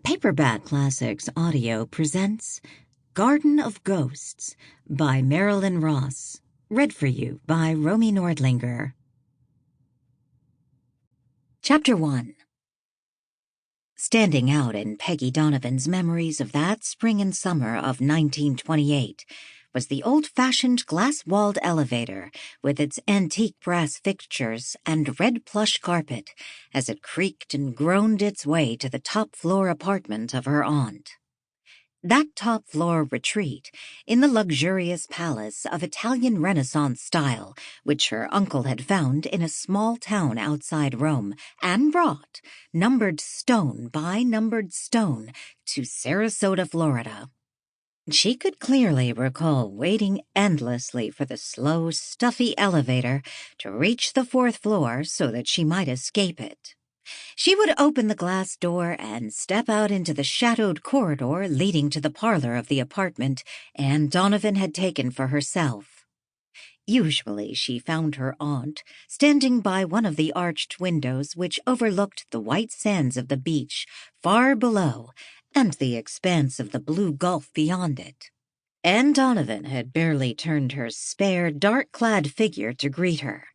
Paperback Classics Audio presents Garden of Ghosts by Marilyn Ross, read for you by Romy Nordlinger. Chapter 1. Standing out in Peggy Donovan's memories of that spring and summer of 1928 was the old-fashioned glass-walled elevator with its antique brass fixtures and red plush carpet as it creaked and groaned its way to the top-floor apartment of her aunt. That top-floor retreat in the luxurious palace of Italian Renaissance style, which her uncle had found in a small town outside Rome and brought, numbered stone by numbered stone, to Sarasota, Florida. She could clearly recall waiting endlessly for the slow, stuffy elevator to reach the fourth floor so that she might escape it. She would open the glass door and step out into the shadowed corridor leading to the parlor of the apartment Anne Donovan had taken for herself. Usually she found her aunt standing by one of the arched windows which overlooked the white sands of the beach far below and the expanse of the blue gulf beyond it. Anne Donovan had barely turned her spare, dark-clad figure to greet her.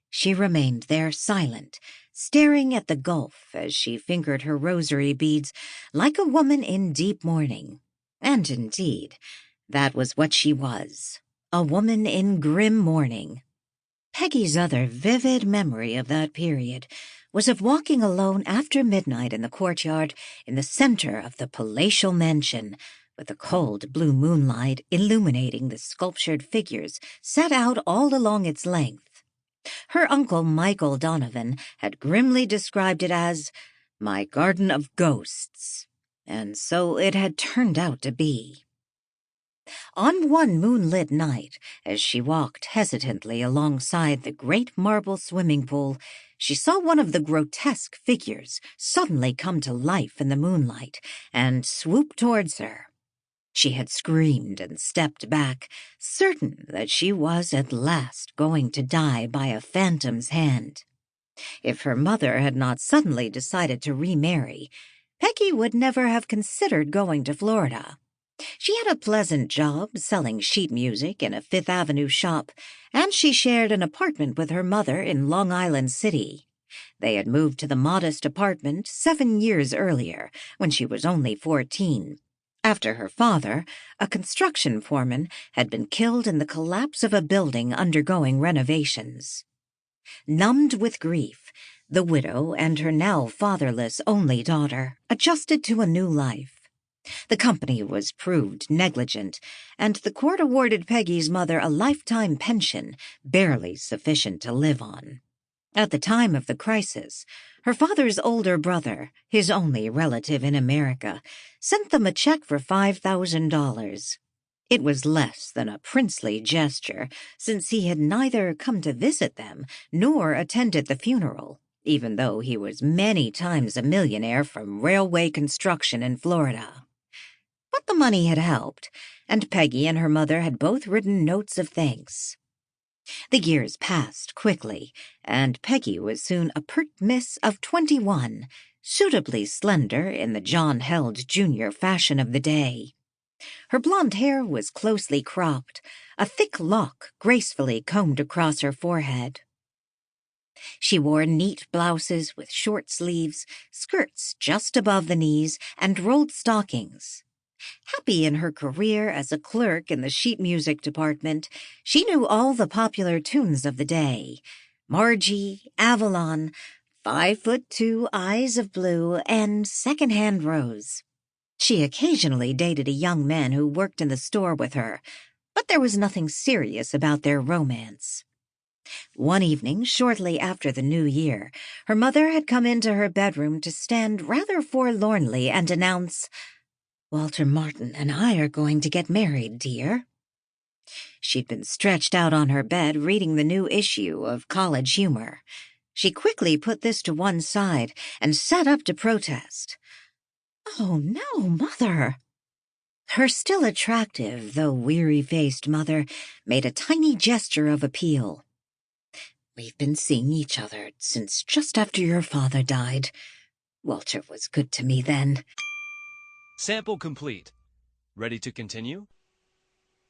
She remained there silent, staring at the gulf as she fingered her rosary beads like a woman in deep mourning. And indeed, that was what she was, a woman in grim mourning. Peggy's other vivid memory of that period was of walking alone after midnight in the courtyard in the center of the palatial mansion, with the cold blue moonlight illuminating the sculptured figures set out all along its length. Her uncle Michael Donovan had grimly described it as "my garden of ghosts," and so it had turned out to be. On one moonlit night, as she walked hesitantly alongside the great marble swimming pool, she saw one of the grotesque figures suddenly come to life in the moonlight and swoop towards her. She had screamed and stepped back, certain that she was at last going to die by a phantom's hand. If her mother had not suddenly decided to remarry, Peggy would never have considered going to Florida. She had a pleasant job selling sheet music in a Fifth Avenue shop, and she shared an apartment with her mother in Long Island City. They had moved to the modest apartment 7 years earlier, when she was only 14, after her father, a construction foreman, had been killed in the collapse of a building undergoing renovations. Numbed with grief, the widow and her now fatherless only daughter adjusted to a new life. The company was proved negligent, and the court awarded Peggy's mother a lifetime pension, barely sufficient to live on. At the time of the crisis, her father's older brother, his only relative in America, sent them a check for $5,000. It was less than a princely gesture, since he had neither come to visit them nor attended the funeral, even though he was many times a millionaire from railway construction in Florida. But the money had helped, and Peggy and her mother had both written notes of thanks. The years passed quickly, and Peggy was soon a pert miss of 21, suitably slender in the John Held Jr. fashion of the day. Her blonde hair was closely cropped, a thick lock gracefully combed across her forehead. She wore neat blouses with short sleeves, skirts just above the knees, and rolled stockings. Happy in her career as a clerk in the sheet music department, she knew all the popular tunes of the day: Margie, Avalon, 5'2", Eyes of Blue, and Secondhand Rose. She occasionally dated a young man who worked in the store with her, but there was nothing serious about their romance. One evening, shortly after the New Year, her mother had come into her bedroom to stand rather forlornly and announce, "Walter Martin and I are going to get married, dear." She'd been stretched out on her bed reading the new issue of College Humor. She quickly put this to one side and sat up to protest. "Oh, no, Mother." Her still attractive, though weary-faced mother made a tiny gesture of appeal. "We've been seeing each other since just after your father died. Walter was good to me then. Sample complete. Ready to continue?